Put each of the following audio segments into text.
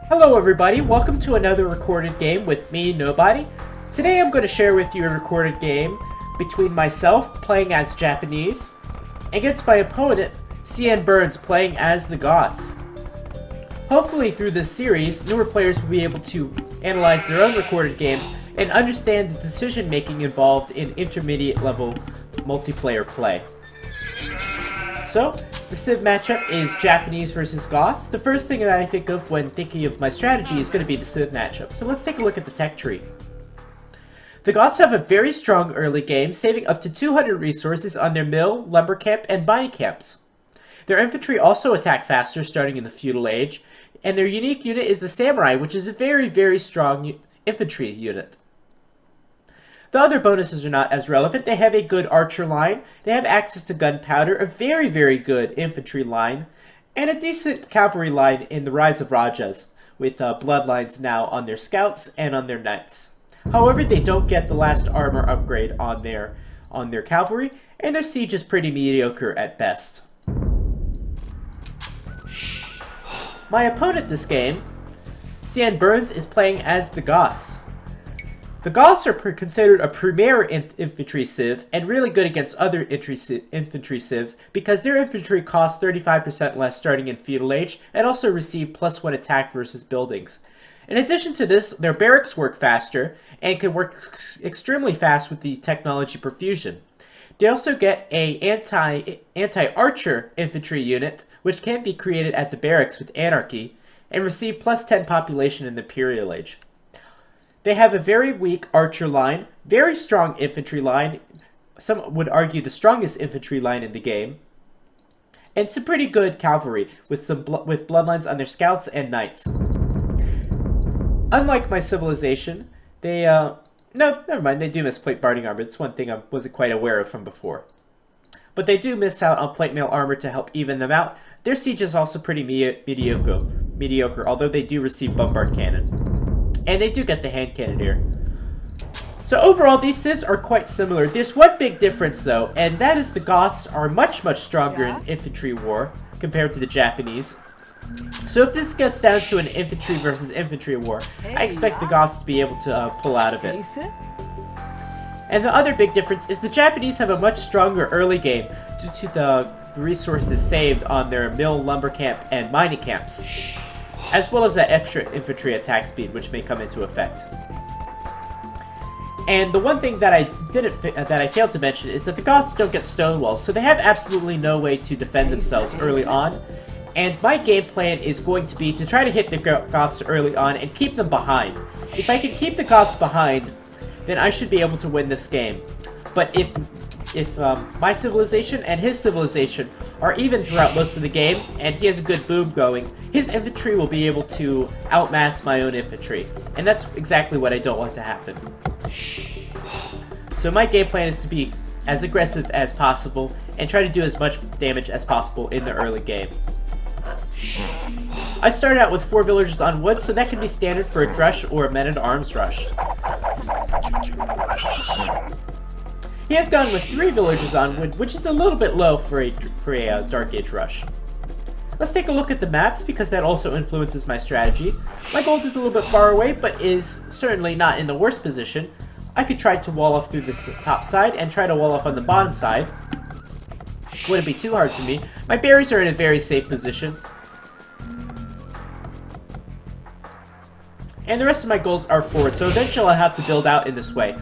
Hello everybody, welcome to another recorded game with me, Nobody. Today I'm going to share with you a recorded game between myself, playing as Japanese, against my opponent, CN Burns, playing as the Goths. Hopefully through this series, newer players will be able to analyze their own recorded games and understand the decision making involved in intermediate level multiplayer play. So, the Civ matchup is Japanese versus Goths. The first thing that I think of when thinking of my strategy is going to be the Civ matchup. So let's take a look at the tech tree. The Goths have a very strong early game, saving up to 200 resources on their mill, lumber camp, and mining camps. Their infantry also attack faster, starting in the feudal age, and their unique unit is the samurai, which is a very, very strong infantry unit. The other bonuses are not as relevant. They have a good archer line, they have access to gunpowder, a very, very good infantry line, and a decent cavalry line in the Rise of Rajas, with bloodlines now on their scouts and on their knights. However, they don't get the last armor upgrade on their cavalry, and their siege is pretty mediocre at best. My opponent this game, CN Burns, is playing as the Goths. The Goths are considered a premier infantry civ and really good against other infantry civs because their infantry costs 35% less starting in feudal age and also receive +1 attack versus buildings. In addition to this, their barracks work faster and can work extremely fast with the technology perfusion. They also get a anti-archer infantry unit, which can be created at the barracks with anarchy, and receive +10 population in the Imperial Age. They have a very weak archer line, very strong infantry line, some would argue the strongest infantry line in the game, and some pretty good cavalry with bloodlines on their scouts and knights. Unlike my civilization, they no, never mind, they do miss plate barding armor. It's one thing I wasn't quite aware of from before. But they do miss out on plate mail armor to help even them out. Their siege is also pretty mediocre, although they do receive bombard cannon. And they do get the hand cannoneer. So overall, these civs are quite similar. There's one big difference though, and that is the Goths are much, much stronger in infantry war compared to the Japanese. So if this gets down to an infantry versus infantry war, I expect the Goths to be able to pull out of it. And the other big difference is the Japanese have a much stronger early game due to the resources saved on their mill, lumber camp, and mining camps, as well as that extra infantry attack speed which may come into effect. And the one thing that I failed to mention is that the Goths don't get stone walls, so they have absolutely no way to defend themselves early on. And my game plan is going to be to try to hit the Goths early on and keep them behind. If I can keep the Goths behind, then I should be able to win this game. But if my civilization and his civilization are even throughout most of the game, and he has a good boom going, his infantry will be able to outmass my own infantry. And that's exactly what I don't want to happen. So my game plan is to be as aggressive as possible and try to do as much damage as possible in the early game. I started out with 4 villagers on wood, so that can be standard for a drush or a men-at-arms rush. He has gone with 3 villagers on wood, which is a little bit low for a Dark Age rush. Let's take a look at the maps, because that also influences my strategy. My gold is a little bit far away, but is certainly not in the worst position. I could try to wall off through this top side, and try to wall off on the bottom side. Wouldn't be too hard for me. My berries are in a very safe position. And the rest of my golds are forward, so eventually I'll have to build out in this way.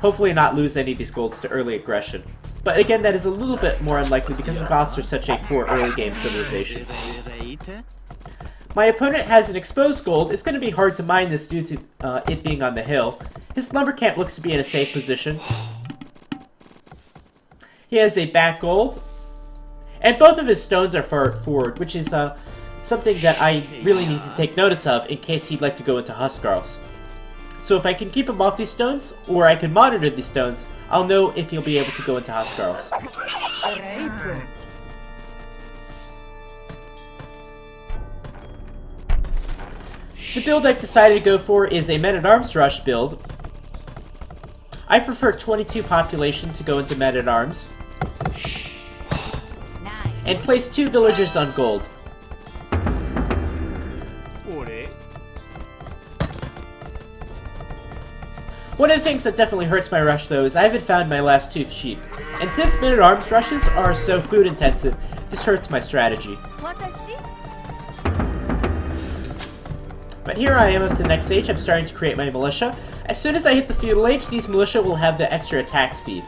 Hopefully not lose any of these golds to early aggression. But again, that is a little bit more unlikely because the Goths are such a poor early game civilization. My opponent has an exposed gold. It's going to be hard to mine this due to it being on the hill. His lumber camp looks to be in a safe position. He has a back gold. And both of his stones are far forward, which is something that I really need to take notice of in case he'd like to go into Huskarls. So if I can keep him off these stones, or I can monitor these stones, I'll know if he'll be able to go into Huskarls. The build I've decided to go for is a Men-at-Arms Rush build. I prefer 22 population to go into Men-at-Arms. and place 2 villagers on gold. One of the things that definitely hurts my rush, though, is I haven't found my last 2 sheep. And since men-at-arms rushes are so food-intensive, this hurts my strategy. But here I am up to the next stage. I'm starting to create my militia. As soon as I hit the feudal age, these militia will have the extra attack speed.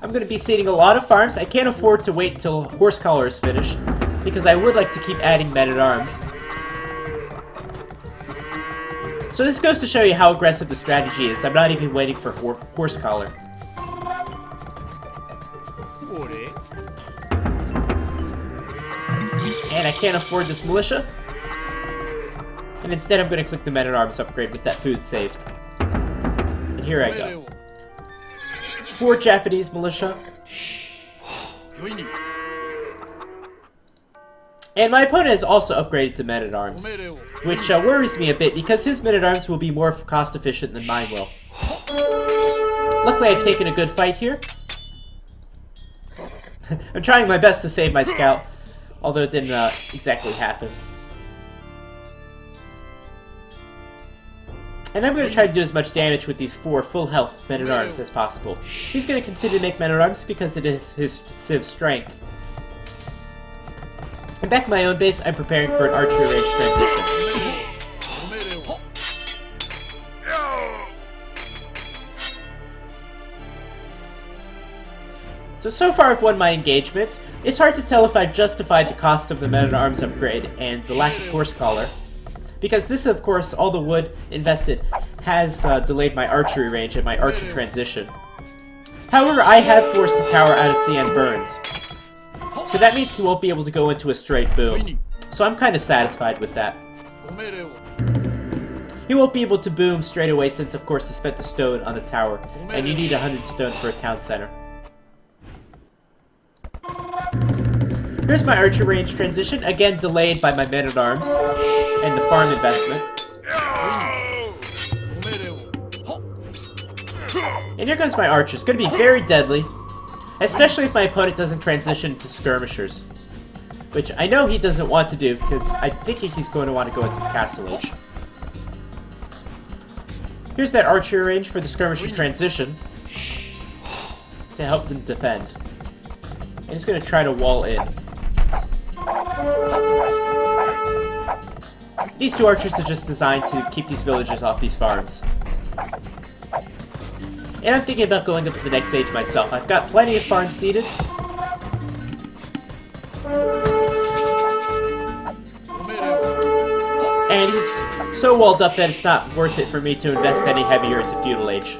I'm going to be seeding a lot of farms. I can't afford to wait till horse collar is finished, because I would like to keep adding men-at-arms. So this goes to show you how aggressive the strategy is. I'm not even waiting for horse collar. And I can't afford this militia. And instead I'm going to click the men-at-arms upgrade with that food saved. And here I go. 4 Japanese militia. And my opponent has also upgraded to men-at-arms, which worries me a bit because his men-at-arms will be more cost-efficient than mine will. Luckily, I've taken a good fight here. I'm trying my best to save my scout, although it didn't exactly happen. And I'm going to try to do as much damage with these 4 full-health men-at-arms as possible. He's going to continue to make men-at-arms because it is his civ strength. And back in my own base, I'm preparing for an archery range transition. So far I've won my engagements. It's hard to tell if I've justified the cost of the men-at-arms upgrade and the lack of horse collar, because this, of course, all the wood invested has delayed my archery range and my archer transition. However, I have forced the tower out of CN Burns, so that means he won't be able to go into a straight boom. So I'm kind of satisfied with that. He won't be able to boom straight away since, of course, he spent the stone on the tower, and you need 100 stone for a town center. Here's my archer range transition, again delayed by my men-at-arms and the farm investment. And here comes my archers. Going to be very deadly, especially if my opponent doesn't transition to skirmishers, which I know he doesn't want to do because I think he's going to want to go into the castle age. Here's that archery range for the skirmisher transition to help them defend. And he's going to try to wall in. These 2 archers are just designed to keep these villagers off these farms. And I'm thinking about going up to the next stage myself. I've got plenty of farms seeded. And he's so walled up that it's not worth it for me to invest any heavier into feudal age.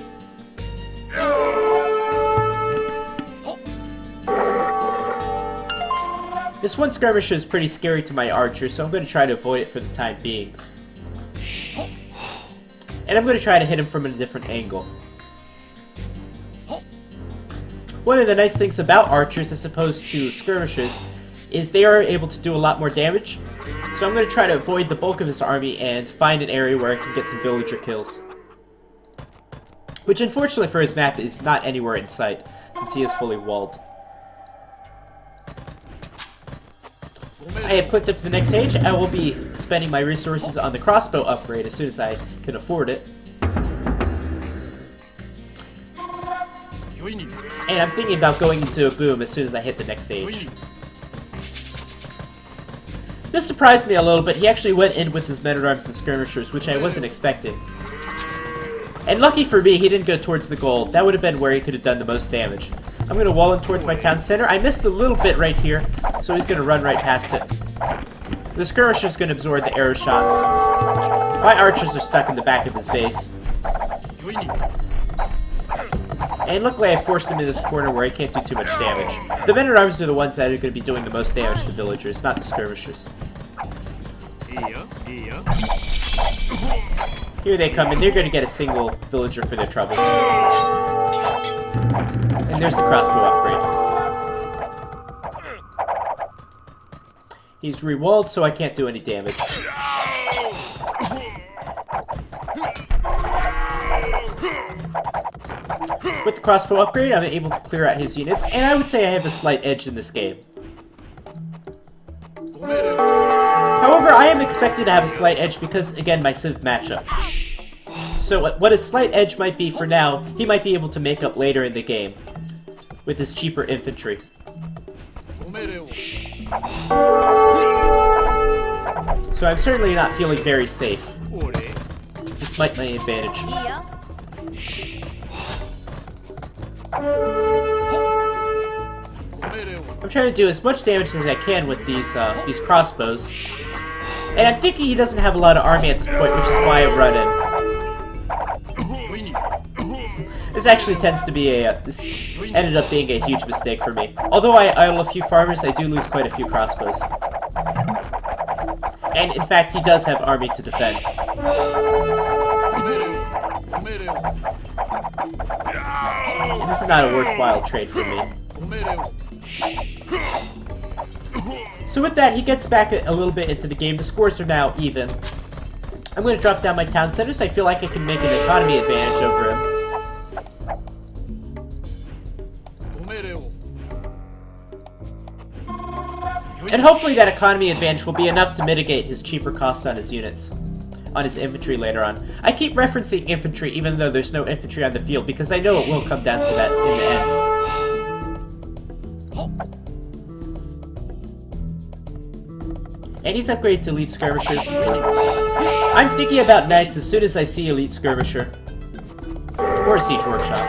This one skirmisher is pretty scary to my archer, so I'm going to try to avoid it for the time being. And I'm going to try to hit him from a different angle. One of the nice things about archers as opposed to skirmishers is they are able to do a lot more damage. So I'm going to try to avoid the bulk of his army and find an area where I can get some villager kills. Which unfortunately for his map is not anywhere in sight, since he is fully walled. I have clicked up to the next stage. I will be spending my resources on the crossbow upgrade as soon as I can afford it. And I'm thinking about going into a boom as soon as I hit the next stage. This surprised me a little bit. He actually went in with his men-at-arms and skirmishers, which I wasn't expecting. And lucky for me, he didn't go towards the gold. That would have been where he could have done the most damage. I'm going to wall him towards my town center. I missed a little bit right here, so he's going to run right past it. The skirmisher's going to absorb the arrow shots. My archers are stuck in the back of his base. And luckily I forced him in this corner where he can't do too much damage. The men-at-arms are the ones that are going to be doing the most damage to villagers, not the skirmishers. Here they come, and they're going to get a single villager for their troubles. And there's the crossbow upgrade. He's rewalled, so I can't do any damage. With the crossbow upgrade, I'm able to clear out his units, and I would say I have a slight edge in this game. However, I am expected to have a slight edge because, again, my civ matchup. So what a slight edge might be for now, he might be able to make up later in the game with his cheaper infantry. So I'm certainly not feeling very safe, despite my advantage. I'm trying to do as much damage as I can with these crossbows. And I'm thinking he doesn't have a lot of army at this point, which is why I run in. This actually tends to be this ended up being a huge mistake for me. Although I idle a few farmers, I do lose quite a few crossbows. And in fact, he does have army to defend. And this is not a worthwhile trade for me. So with that, he gets back a little bit into the game. The scores are now even. I'm going to drop down my town centers. I feel like I can make an economy advantage over him. And hopefully that economy advantage will be enough to mitigate his cheaper cost on his units. On his infantry later on. I keep referencing infantry even though there's no infantry on the field because I know it will come down to that in the end. And he's upgraded to elite skirmishers. I'm thinking about knights as soon as I see elite skirmisher. Or a siege workshop.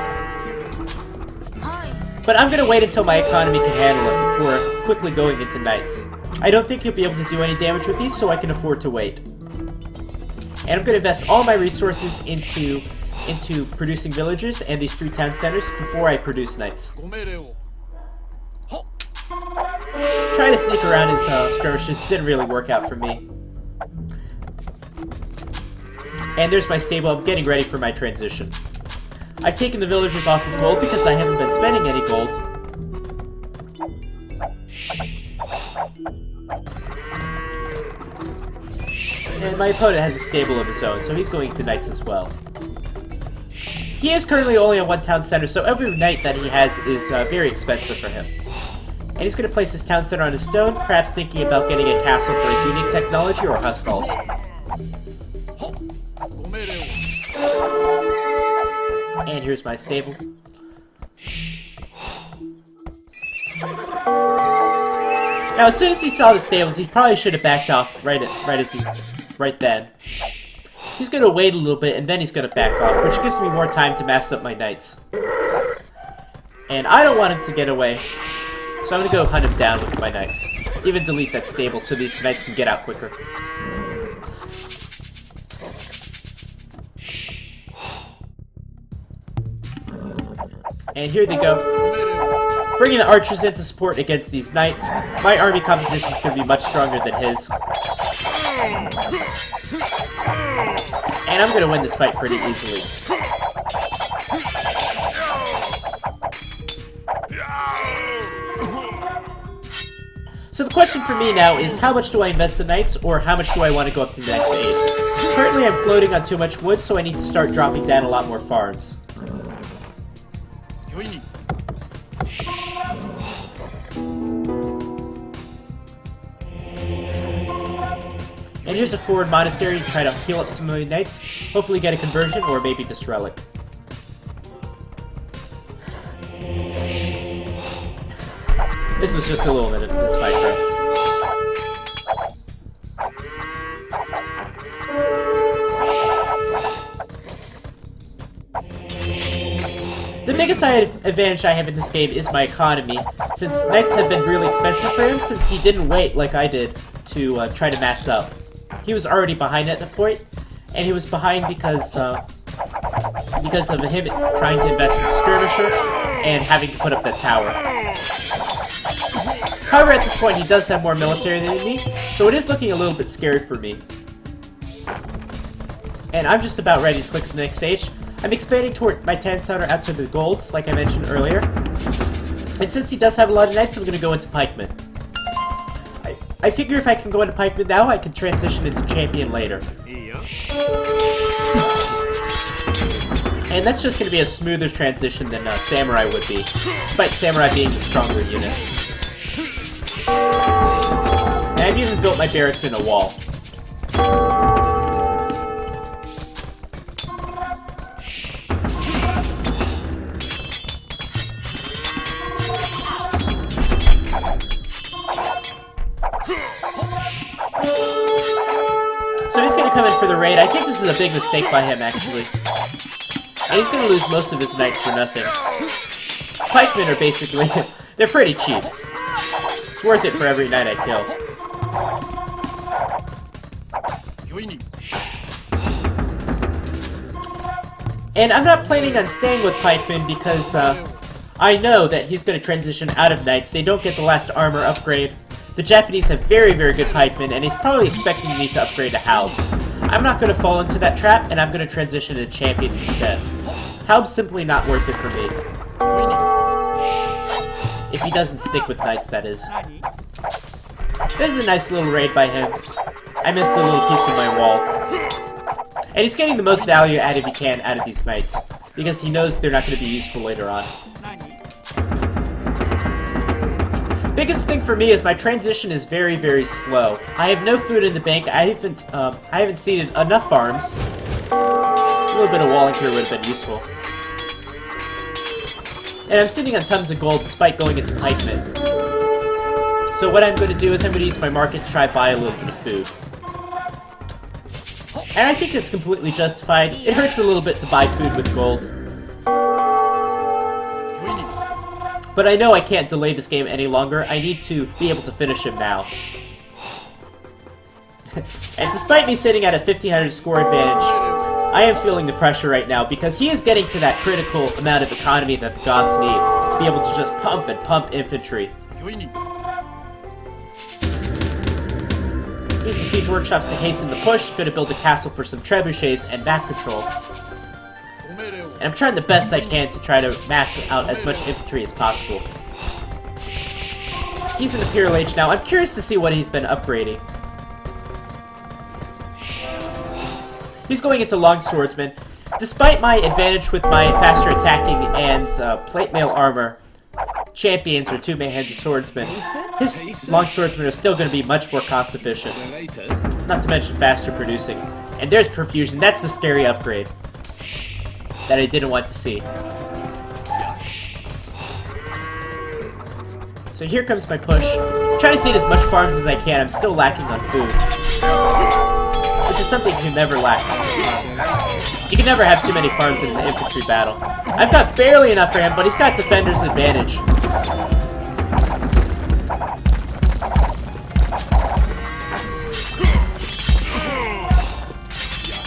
But I'm gonna wait until my economy can handle it before quickly going into knights. I don't think he'll be able to do any damage with these, so I can afford to wait. And I'm gonna invest all my resources into producing villagers and these 3 town centers before I produce knights. Trying to sneak around his skirmishes didn't really work out for me. And there's my stable. I'm getting ready for my transition. I've taken the villagers off of gold because I haven't been spending any gold. And my opponent has a stable of his own, so he's going to knights as well. He is currently only on 1 town center, so every knight that he has is very expensive for him. And he's going to place his town center on a stone, perhaps thinking about getting a castle for his unique technology or huskarls. And here's my stable. Now, as soon as he saw the stables, he probably should have backed off right then. He's gonna wait a little bit, and then he's gonna back off, which gives me more time to mass up my knights. And I don't want him to get away, so I'm gonna go hunt him down with my knights. Even delete that stable so these knights can get out quicker. And here they go. Bringing the archers in to support against these knights. My army composition is going to be much stronger than his. And I'm going to win this fight pretty easily. So the question for me now is how much do I invest in knights or how much do I want to go up to the next age? Currently I'm floating on too much wood, so I need to start dropping down a lot more farms. And here's a forward monastery to try to heal up some of my knights, hopefully get a conversion or maybe this relic. This was just a little bit of this fight though. The biggest advantage I have in this game is my economy, since knights have been really expensive for him since he didn't wait like I did to try to mass up. He was already behind at the point, and he was behind because of him trying to invest in skirmisher and having to put up that tower. However, at this point, he does have more military than me, so it is looking a little bit scary for me. And I'm just about ready to click to the next stage. I'm expanding toward my 10 center out to the golds, like I mentioned earlier. And since he does have a lot of knights, I'm going to go into pikemen. I figure if I can go into pikemen now, I can transition into champion later. And And that's just going to be a smoother transition than Samurai would be, despite Samurai being the stronger unit. And I've even built my barracks in a wall. So he's going to come in for the raid. I think this is a big mistake by him, actually. And he's going to lose most of his knights for nothing. Pikemen are basically... they're pretty cheap. It's worth it for every knight I kill. And I'm not planning on staying with pikemen because I know that he's going to transition out of knights. They don't get the last armor upgrade. The Japanese have very, very good pikemen, and he's probably expecting me to upgrade to Halb. I'm not going to fall into that trap, and I'm going to transition to champion instead. Halb's simply not worth it for me. If he doesn't stick with knights, that is. This is a nice little raid by him. I missed a little piece of my wall. And he's getting the most value out of he can out of these knights, because he knows they're not going to be useful later on. Biggest thing for me is my transition is very, very slow. I have no food in the bank. I haven't seeded enough farms. A little bit of walling here would have been useful. And I'm sitting on tons of gold despite going into pikemen. So what I'm going to do is I'm going to use my market to try to buy a little bit of food. And I think it's completely justified. It hurts a little bit to buy food with gold. But I know I can't delay this game any longer. I need to be able to finish him now. And despite me sitting at a 1500 score advantage, I am feeling the pressure right now because he is getting to that critical amount of economy that the Goths need to be able to just pump and pump infantry. Use the siege workshops to hasten the push. Gonna build a castle for some trebuchets and map control. And I'm trying the best I can to try to mass out as much infantry as possible. He's in Imperial Age now. I'm curious to see what he's been upgrading. He's going into Long Swordsman. Despite my advantage with my faster attacking and plate mail armor, champions or two-man-handed swordsmen, his Long Swordsmen are still going to be much more cost efficient. Not to mention faster producing. And there's Perfusion. That's the scary upgrade that I didn't want to see. So here comes my push. I'm trying to seed as much farms as I can. I'm still lacking on food. Which is something you can never lack. You can never have too many farms in an infantry battle. I've got barely enough for him, but he's got defender's advantage.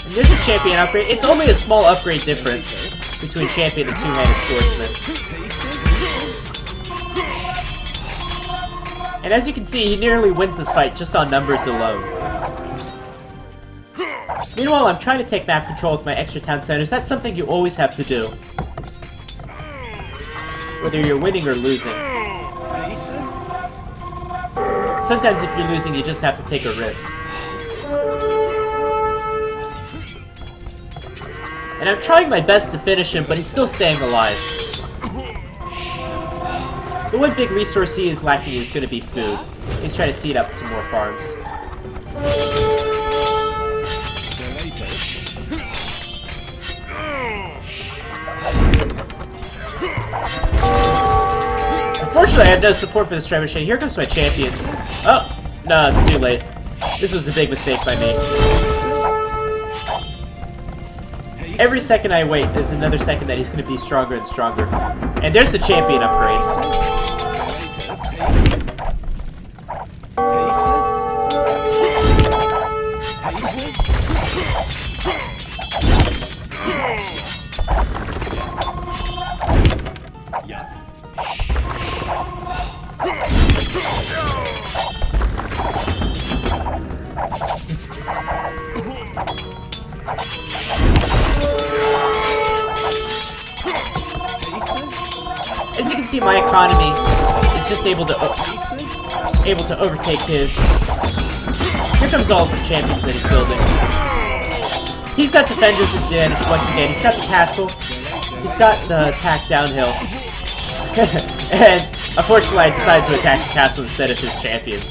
And there's a champion upgrade. It's only a small upgrade difference between champion and two-handed swordsman. And as you can see, he nearly wins this fight just on numbers alone. Meanwhile, I'm trying to take map control with my extra town centers. That's something you always have to do, whether you're winning or losing. Sometimes if you're losing, you just have to take a risk. And I'm trying my best to finish him, but he's still staying alive. The one big resource he is lacking is going to be food. He's trying to seed up some more farms. Unfortunately, I have no support for this trebuchet. Here comes my champions. Oh, no, it's too late. This was a big mistake by me. Every second I wait is another second that he's going to be stronger and stronger. And there's the champion upgrade. As you can see, my economy is just able to overtake his. Here comes all of the champions that he's building. He's got defender's advantage once again. He's got the castle. He's got the attack downhill. And unfortunately I decided to attack the castle instead of his champions.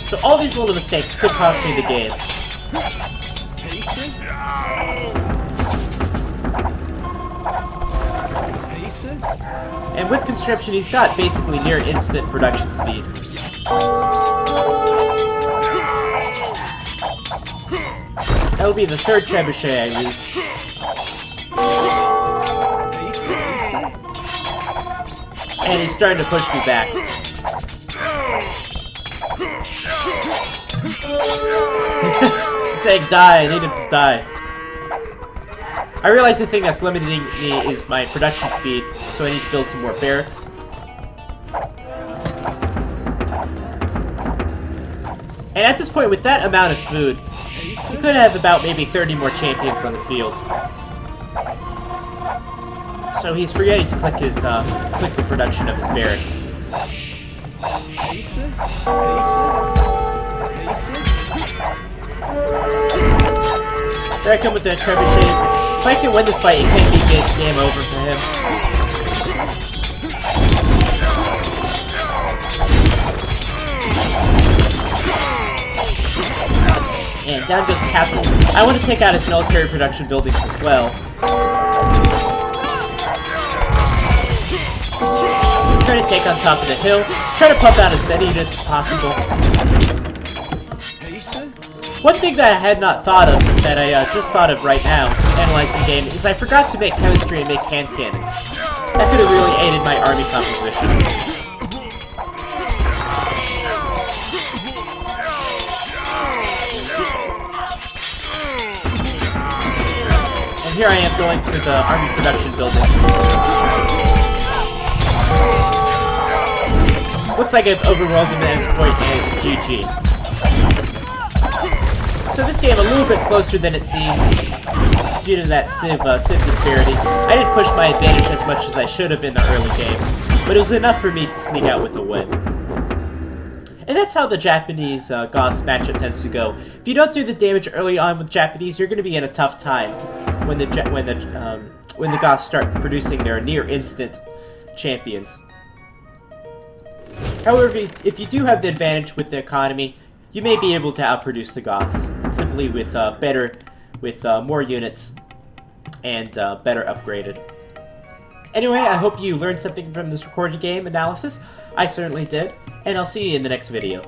So all these little mistakes could cost me the game. And with conscription, he's got basically near instant production speed. That'll be the third trebuchet I lose. And he's starting to push me back. He's saying die, I need him to die. I realize the thing that's limiting me is my production speed, so I need to build some more barracks. And at this point, with that amount of food, you could have about maybe 30 more champions on the field. So he's forgetting to click his click the production of his barracks. There I come with the trebuchets. If I can win this fight, it can be game over for him. And down goes the castle. I want to take out his military production buildings as well. Try to take on top of the hill. Try to pump out as many units as possible. One thing that I had not thought of, that I just thought of right now, analyzing the game, is I forgot to make chemistry and make hand cannons. That could have really aided my army composition. And here I am going to the army production buildings. Looks like I've overwhelmed him at this point, and it's GG. So this game a little bit closer than it seems due to that civ disparity. I didn't push my advantage as much as I should have in the early game, but it was enough for me to sneak out with a win. And that's how the Japanese Goths matchup tends to go. If you don't do the damage early on with Japanese, you're going to be in a tough time when the Goths start producing their near instant champions. However, if you do have the advantage with the economy, you may be able to outproduce the Goths simply with more units and better upgraded. Anyway, I hope you learned something from this recorded game analysis. I certainly did, and I'll see you in the next video.